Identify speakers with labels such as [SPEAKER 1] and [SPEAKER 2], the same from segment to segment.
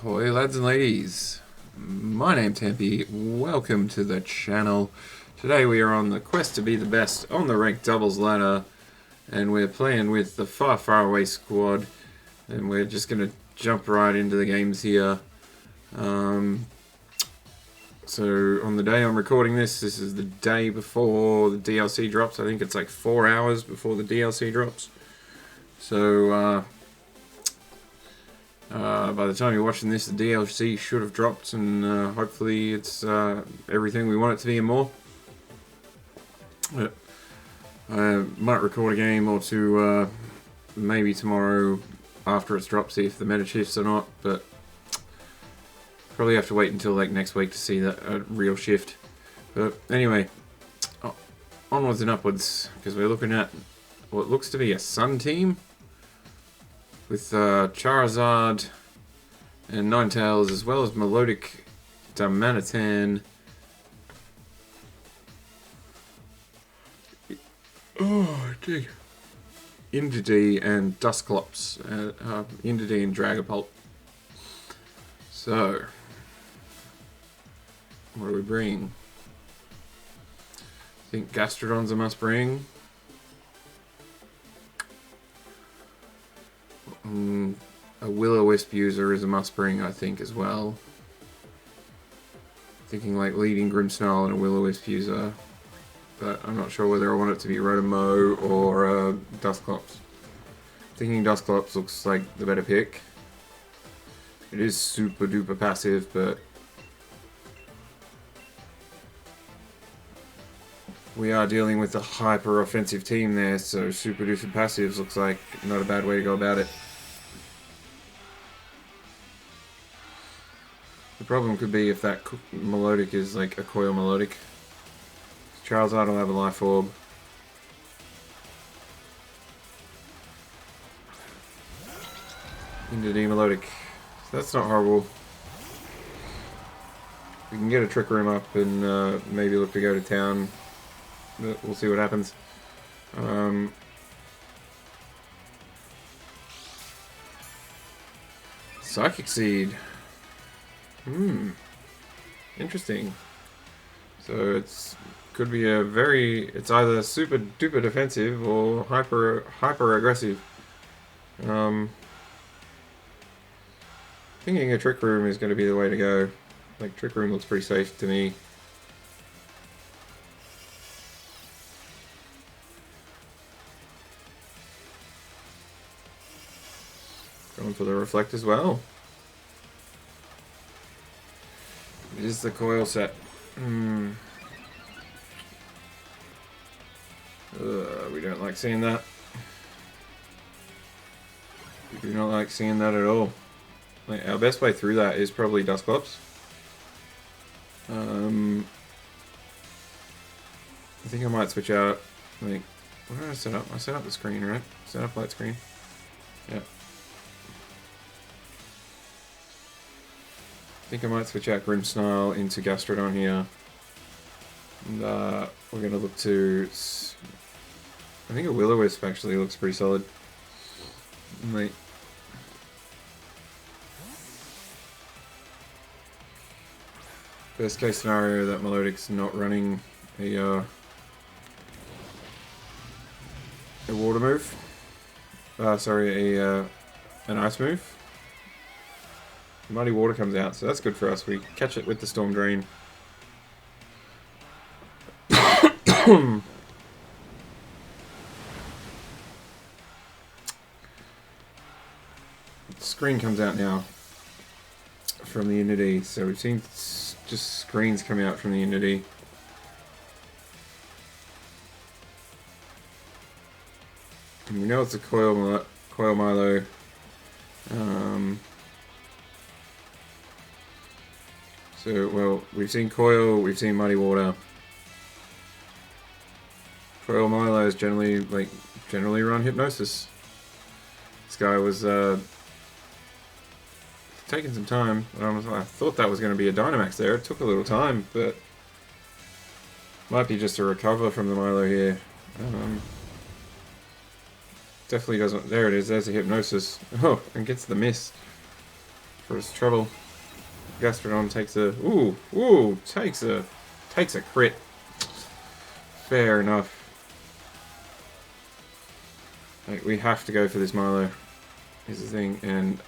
[SPEAKER 1] Ahoy lads and ladies, my name's Hampy, welcome to the channel. Today we are on the quest to be the best on the ranked doubles ladder, and we're playing with the far away squad, and we're just going to jump right into the games here. So on the day I'm recording this is the day before the DLC drops. I think it's like 4 hours before the DLC drops. So by the time you're watching this, the DLC should have dropped, and hopefully it's everything we want it to be and more. I might record a game or two maybe tomorrow after it's dropped, see if the meta shifts or not, but probably have to wait until like next week to see that real shift. But anyway, onwards and upwards, because we're looking at what looks to be a Sun team with Charizard and Ninetales, as well as Milotic, Damanitan, Indeedee, and Dusclops, Indeedee and Dragapult. So, what do we bring? I think Gastrodon's a must bring. A Will-O-Wisp user is a must bring, I think, as well. Thinking like leading Grimmsnarl and a Will-O-Wisp user, but I'm not sure whether I want it to be Rotomo or Dusclops. Thinking Dusclops looks like the better pick. It is super duper passive, but we are dealing with a hyper offensive team there, so super duper passives looks like not a bad way to go about it. The problem could be if that Milotic is like a coil Milotic. Charizard will have a life orb. Indeedee Milotic. So that's not horrible. We can get a Trick Room up and maybe look to go to town. But we'll see what happens. Psychic Seed. Interesting. So could be it's either super duper defensive or hyper aggressive. Thinking a Trick Room is going to be the way to go. Like, Trick Room looks pretty safe to me. Going for the Reflect as well. It is the coil set. We don't like seeing that. We do not like seeing that at all. Like, our best way through that is probably Dusclops. I think I might switch out. Like, what did I set up? I set up the screen, right? Set up light screen. Yeah. I think I might switch out Grimmsnarl into Gastrodon here. And we're going to look to... I think a Will-O-Wisp actually looks pretty solid. Like, best case scenario that Milotic's not running a water move. Sorry, an ice move. Muddy Water comes out, so that's good for us. We catch it with the Storm Drain. Screen comes out now from the Indeedee, so we've seen just screens coming out from the Indeedee. And we know it's a coil Milo. So, well, we've seen Coil, we've seen Muddy Water. Coil Milo is generally run Hypnosis. This guy was taking some time. I thought that was going to be a Dynamax there. It took a little time, but might be just a recover from the Milo here. Definitely doesn't. There it is. There's a Hypnosis. Oh, and gets the miss. for his trouble. Gastrodon takes a takes a crit. Fair enough. Like, we have to go for this Milo. Is the thing, and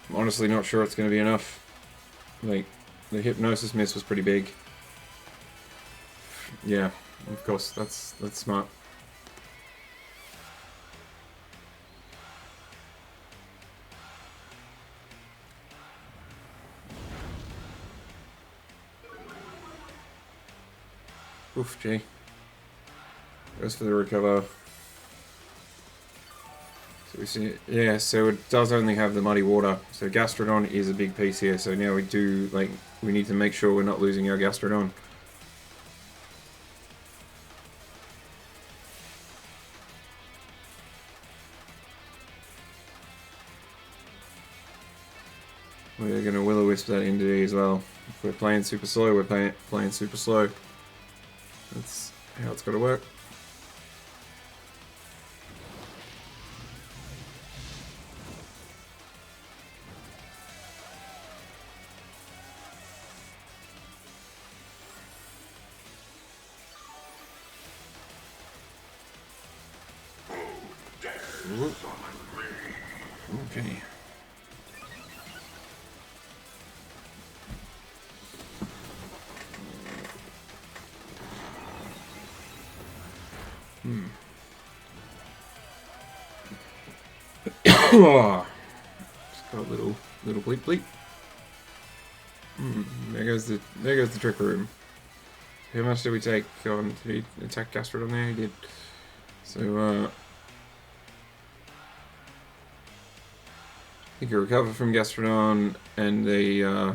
[SPEAKER 1] I'm honestly not sure it's going to be enough. Like, the Hypnosis miss was pretty big. Yeah, of course, that's smart. Oof, gee. Goes for the recover. So we see, yeah, so it does only have the Muddy Water. So Gastrodon is a big piece here. So now we need to make sure we're not losing our Gastrodon. We're going to Will-O-Wisp that into D as well. If we're playing super slow, we're playing super slow. That's how it's got to work. Okay. Just got a little bleep bleep. There goes the trick room. How much did we take on? Did he attack Gastrodon there? He did. So I think a recover from Gastrodon, and the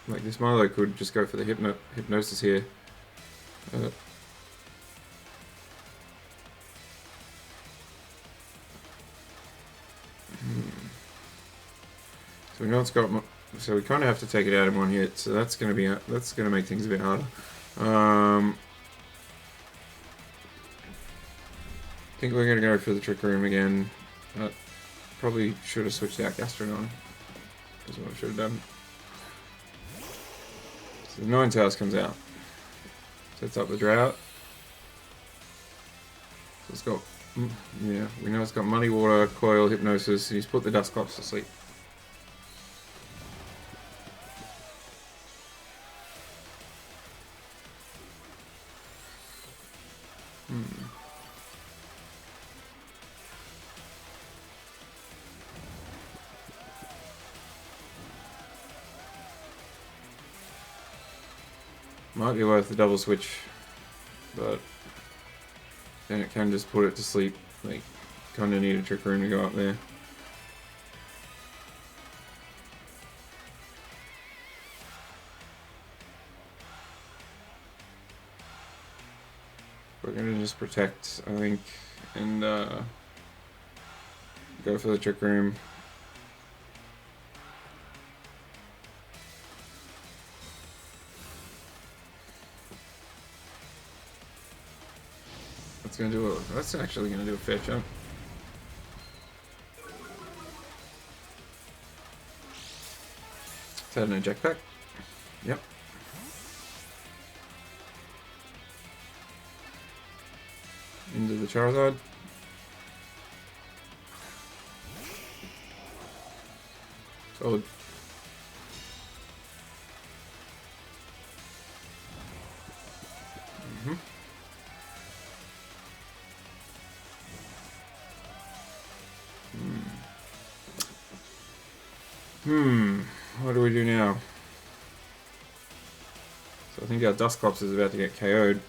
[SPEAKER 1] like this Milo could just go for the Hypnosis here. So we know it's got. So we kind of have to take it out in one hit. So that's gonna make things a bit harder. I think we're gonna go for the Trick Room again. Probably should have switched out Gastrodon. That's what I should have done. So the Ninetales comes out. Sets up the Drought. So it's got, yeah, we know it's got Muddy Water, Coil, Hypnosis. He's put the Dusclops to sleep. Might be worth the double switch, but then it can just put it to sleep. Like, kinda need a Trick Room to go up there. We're gonna just protect, I think, and go for the Trick Room. That's actually gonna do a fair chunk. Is that an eject pack? Yep. Into the Charizard. Solid. What do we do now? So I think our Dusclops is about to get KO'd.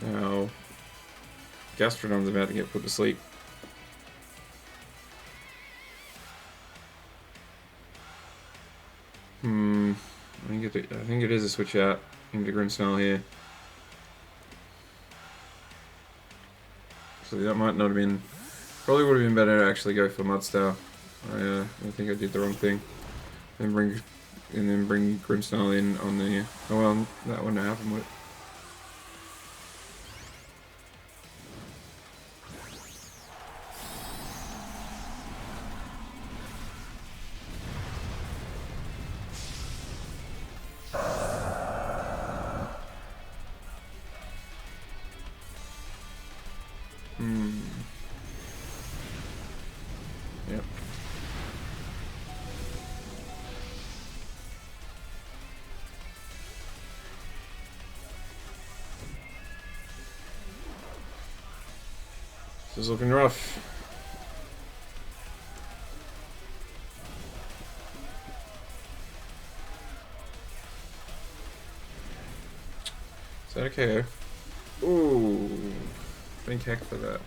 [SPEAKER 1] Now Gastrodon's about to get put to sleep. I think it is a switch out into Grimmsnarl here. So that might not have been. Probably would have been better to actually go for Mudstow. I think I did the wrong thing. And then bring Grimmsnarl in on the. Oh well, that wouldn't have happened, would it? Yep. This is looking rough. Is that a KO? Ooh, thank heck for that.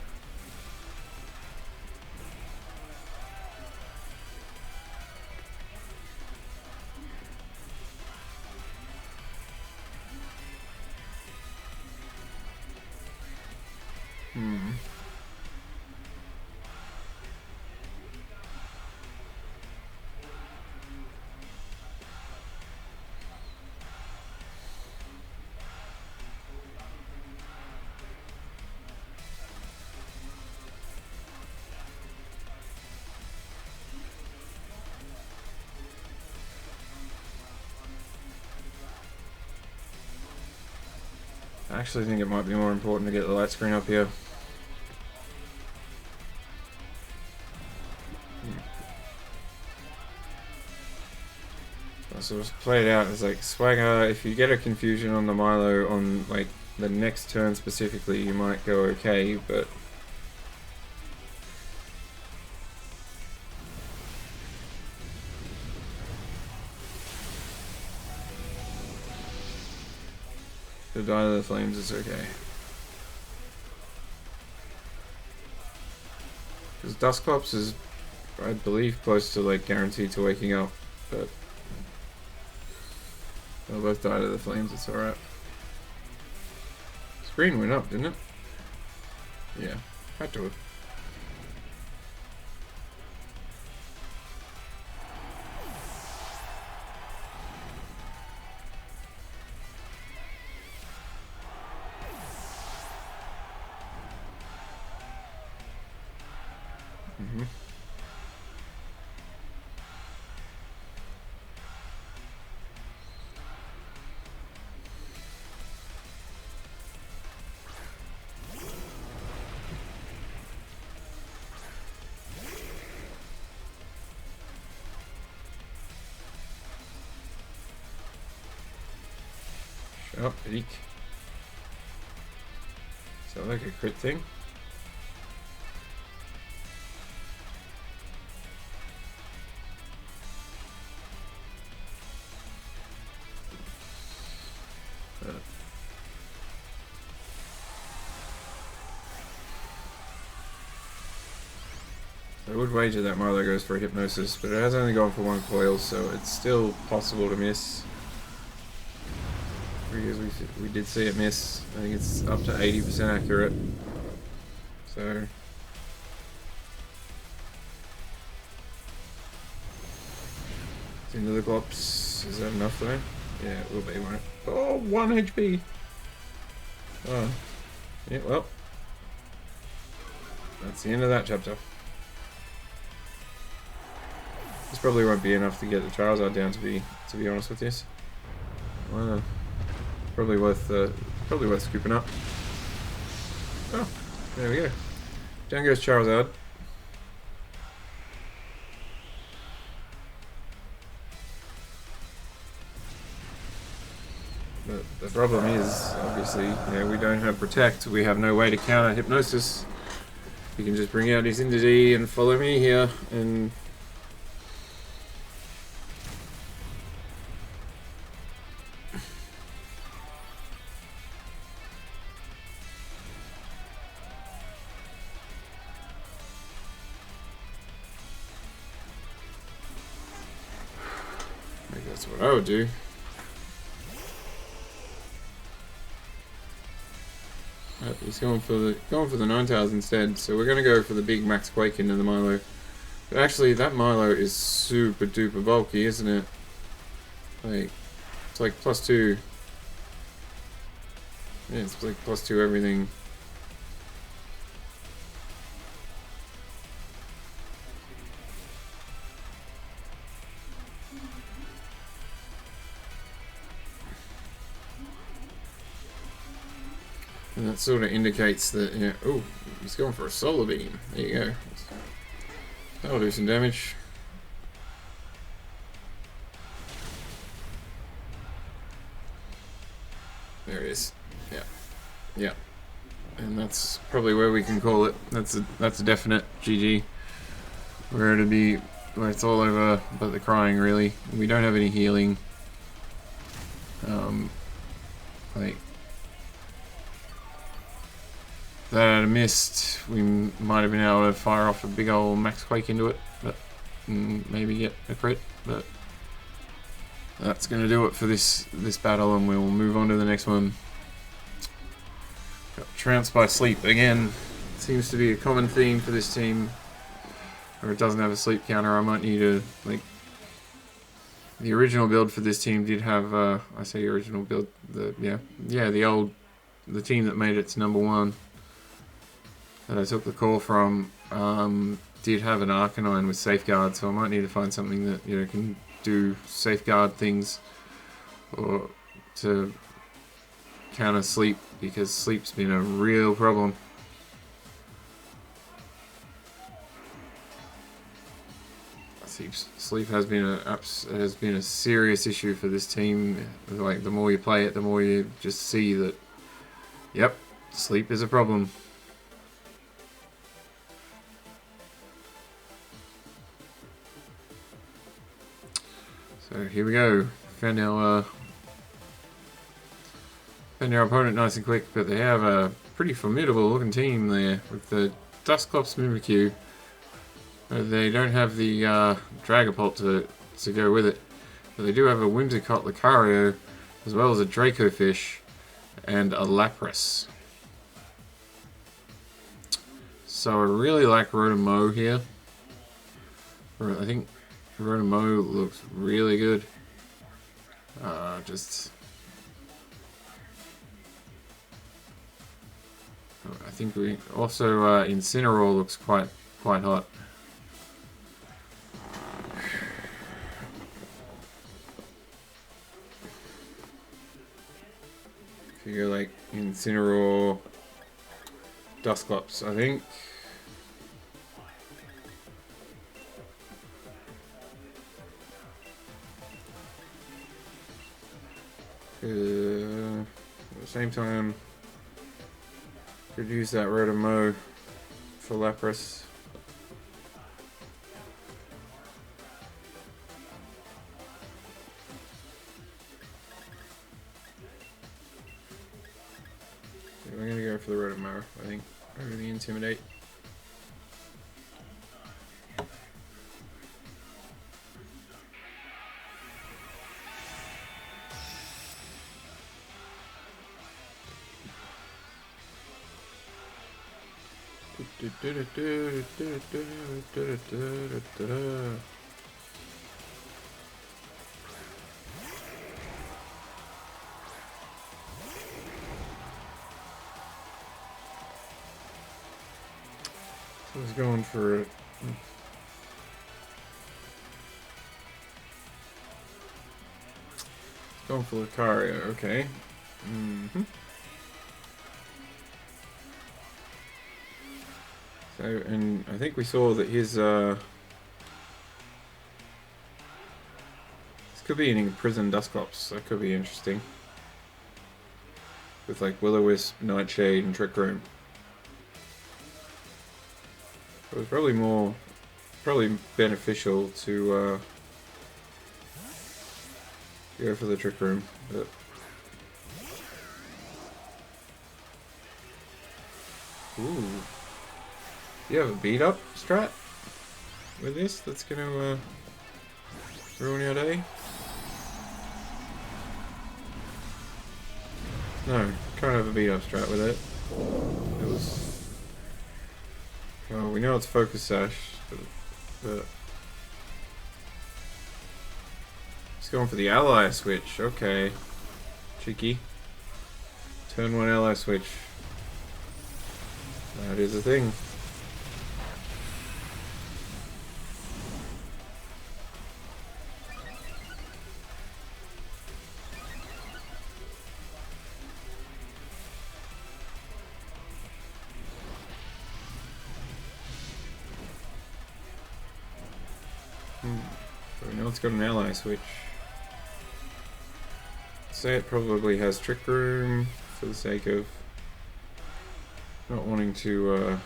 [SPEAKER 1] I actually think it might be more important to get the light screen up here. So it's played out as like Swagger. If you get a confusion on the Milo on like the next turn specifically, you might go okay, but the Die of the Flames is okay. Because Dusclops is, I believe, close to like guaranteed to waking up, but they'll both die to the flames, it's alright. Screen went up, didn't it? Yeah, had to have. Oh, eek. Is that like a crit thing? I would wager that Milo goes for a Hypnosis, but it has only gone for one coil, so it's still possible to miss. Because we did see it miss. I think it's up to 80% accurate. So it's into the Glops. Is that enough though? Yeah, it will be, won't it? Oh, 1 HP! Oh. Yeah, well. That's the end of that chapter. This probably won't be enough to get the Charizard down, to be honest with this. Wow. Probably worth scooping up. Oh, there we go. Down goes Charizard. But the problem is, obviously, we don't have Protect. We have no way to counter Hypnosis. He can just bring out his Indeedee and follow me here, and that's what I would do. He's going for the 9000 instead, so we're going to go for the big Max Quake into the Milo. Actually, that Milo is super duper bulky, isn't it? Like, it's like +2. Yeah, it's like +2 everything. And that sort of indicates that, you know, oh, he's going for a solar beam. There you go. That'll do some damage. There it is. Yeah. Yeah. And that's probably where we can call it. That's a definite GG. Where it's all over but the crying, really. We don't have any healing. Like that had missed, we might have been able to fire off a big old max quake into it, but maybe get a crit. But that's going to do it for this battle, and we'll move on to the next one. Got trounced by sleep again. Seems to be a common theme for this team. Or it doesn't have a sleep counter. I might need to, like, the original build for this team did have, I say original build, the team that made it to #1 that I took the call from, did have an Arcanine with safeguard, so I might need to find something that, you know, can do safeguard things or to counter sleep, because sleep's been a real problem. Sleep has been a serious issue for this team. Like, the more you play it, the more you just see that, yep, sleep is a problem. So here we go. Found our opponent nice and quick, but they have a pretty formidable looking team there with the Dusclops Mimikyu. They don't have the Dragapult to go with it, but they do have a Whimsicott Lucario, as well as a Dracofish and a Lapras. So I really like Rotomo here. I think Rotomo looks really good. I think we also Incineroar looks quite hot. If you go like Incineroar, Dusclops, I think. At the same time, could use that Rotomo for Lapras. We're gonna go for the Rotomo, I think, over the Intimidate. I was going for it. Going for Lucario, okay. So, and I think we saw that his, this could be an imprisoned Dusclops, that could be interesting. With like Will-O-Wisp, Nightshade, and Trick Room. It was probably beneficial to go for the Trick Room, but ooh. You have a beat up strat with this that's gonna ruin your day? No, can't have a beat up strat with it. It was. Well, we know it's Focus Sash, but But he's going for the ally switch. Okay. Cheeky. Turn 1 ally switch. That is a thing. So we know it's got an ally switch. Say it probably has Trick Room for the sake of not wanting to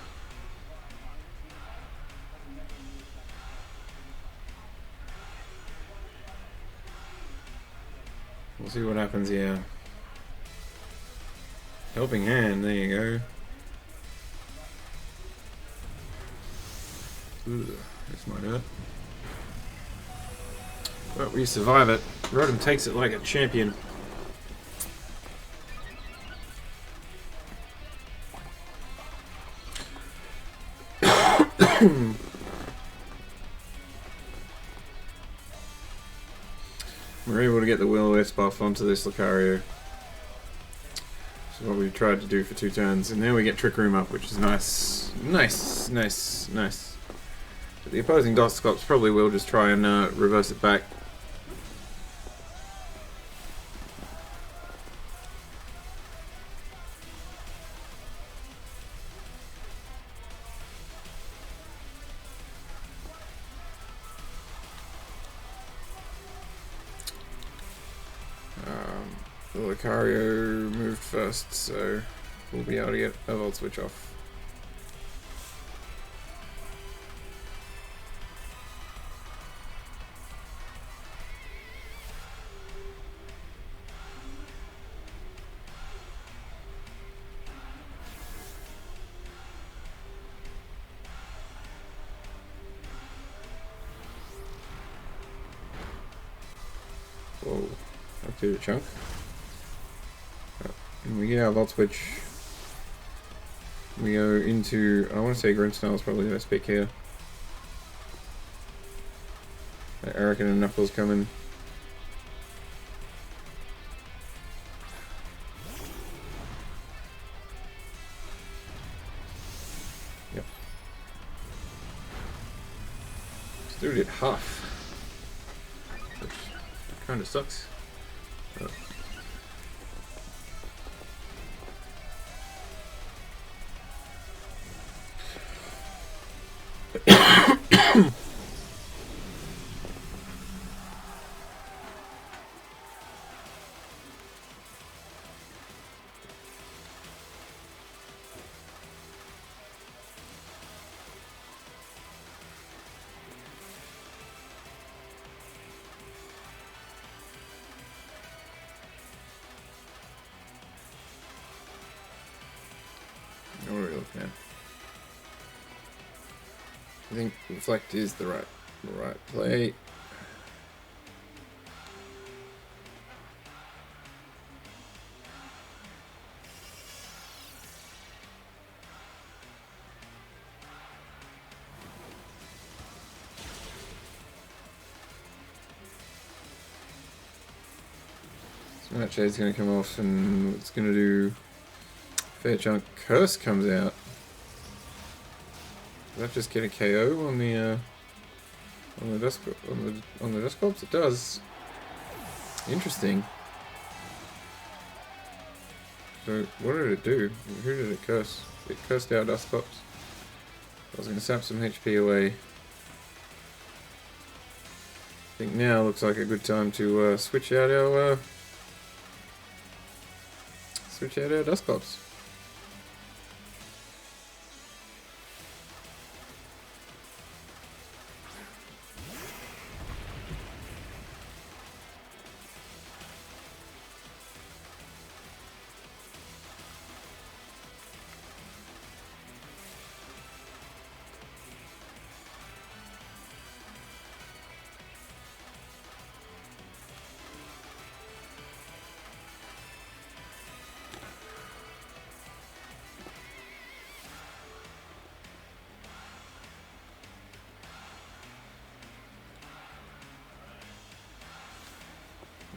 [SPEAKER 1] we'll see what happens here. Helping Hand, there you go. Ugh, this might hurt. But we survive it. Rotom takes it like a champion. We're able to get the Will-O-Wisp buff onto this Lucario. Which is what we tried to do for 2 turns. And then we get Trick Room up, which is nice. Nice, nice, nice. But the opposing Dusclops probably will just try and reverse it back. The Lucario moved first, so we'll be able to get a Volt Switch off. Whoa, up to the chunk. And we get our Volt Switch. We go into, I want to say Grimmsnarl is probably the best pick here. Eric and Knuckles coming. Yep. This dude did half. Which kind of sucks. What are we looking at? I think Reflect is the right play. Smart Shade's going to come off, and it's going to do fair chunk. Curse comes out. Does that just get a KO on the Dusclops? It does. Interesting. So what did it do? Who did it curse? It cursed our Dusclops. I was going to sap some HP away. I think now looks like a good time to switch out our Dusclops.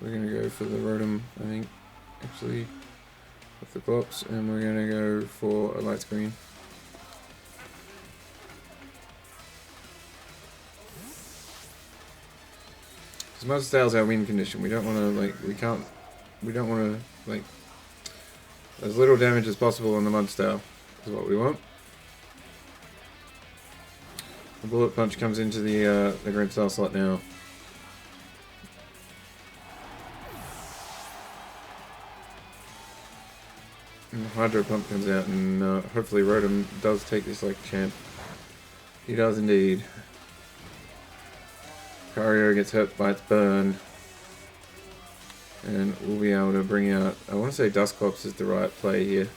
[SPEAKER 1] we're going to go for the Rotom, I think, actually, with the Glops, and we're going to go for a light screen. Because Mudstail's our win condition. We don't want to, like, we don't want to, like, as little damage as possible on the Mudstail is what we want. The Bullet Punch comes into the Grand Style slot now. And the Hydro Pump comes out, and hopefully Rotom does take this like a champ. He does indeed. Lucario gets hurt by its burn. And we'll be able to bring out... I want to say Dusclops is the right play here.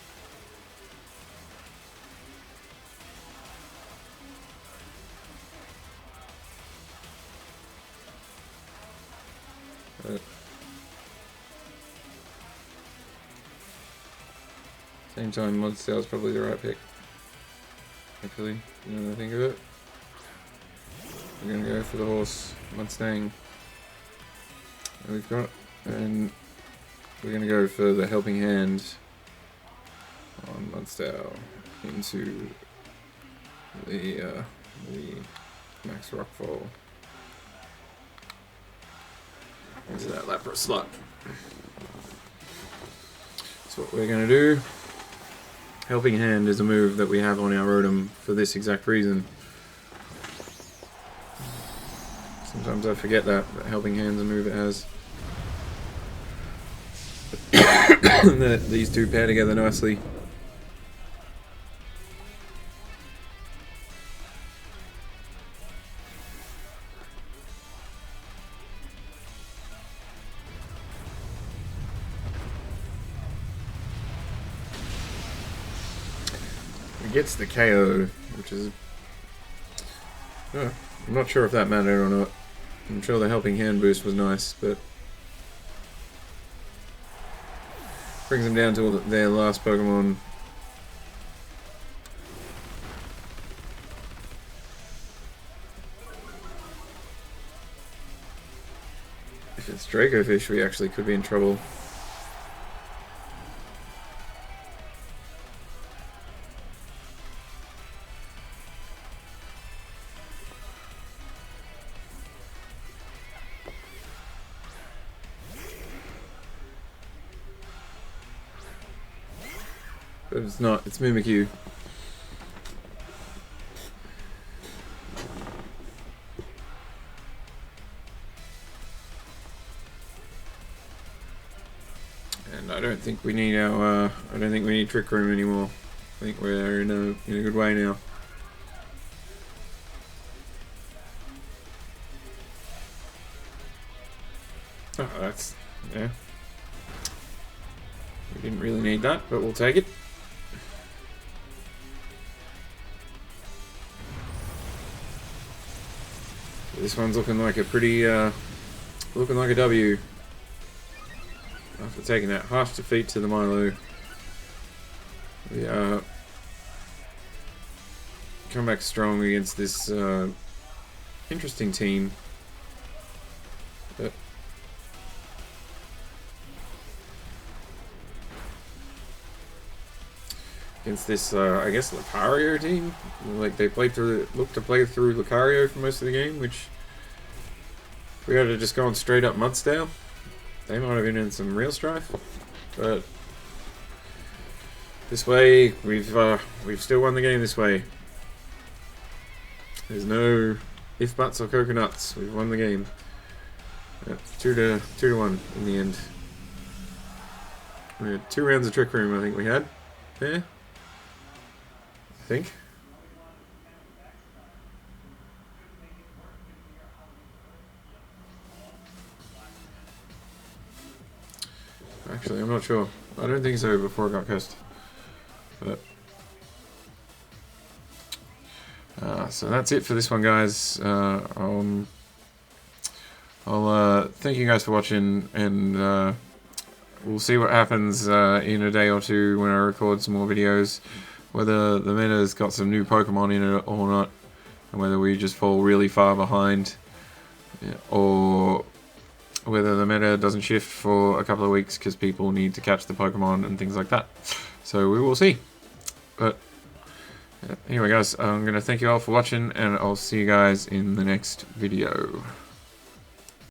[SPEAKER 1] But same time, Mudstail is probably the right pick. Actually, you know what I think of it. We're going to go for the horse, Mudstang. We've got... And we're going to go for the Helping Hand on Mudstail into the Max Rockfall. Into that Lapras slot. That's what we're going to do. Helping Hand is a move that we have on our Rotom for this exact reason. Sometimes I forget that Helping Hand's a move it has. That these two pair together nicely. It gets the KO, which is... I'm not sure if that mattered or not. I'm sure the Helping Hand boost was nice, but... brings them down to their last Pokemon. If it's Dracofish, we actually could be in trouble. But it's not, it's Mimikyu. And I don't think we need our, I don't think we need Trick Room anymore. I think we're in a good way now. Oh, that's, yeah. We didn't really need that, but we'll take it. This one's looking like a pretty, looking like a W. After taking that half defeat to the Milo, we come back strong against this interesting team. But against this, I guess, Lucario team. Like, they looked to play through Lucario for most of the game, which if we had just gone straight up Mudstail, they might have been in some real strife. But this way, we've still won the game this way. There's no if, buts, or coconuts. We've won the game. It's 2-1 in the end. We had 2 rounds of Trick Room, I think we had. Yeah. I think. Actually, I'm not sure. I don't think so before it got cursed. But so that's it for this one, guys. I'll thank you guys for watching, and we'll see what happens in a day or two when I record some more videos. Whether the meta's got some new Pokemon in it or not, and whether we just fall really far behind, or whether the meta doesn't shift for a couple of weeks because people need to catch the Pokemon and things like that. So we will see. But anyway guys, I'm going to thank you all for watching, and I'll see you guys in the next video.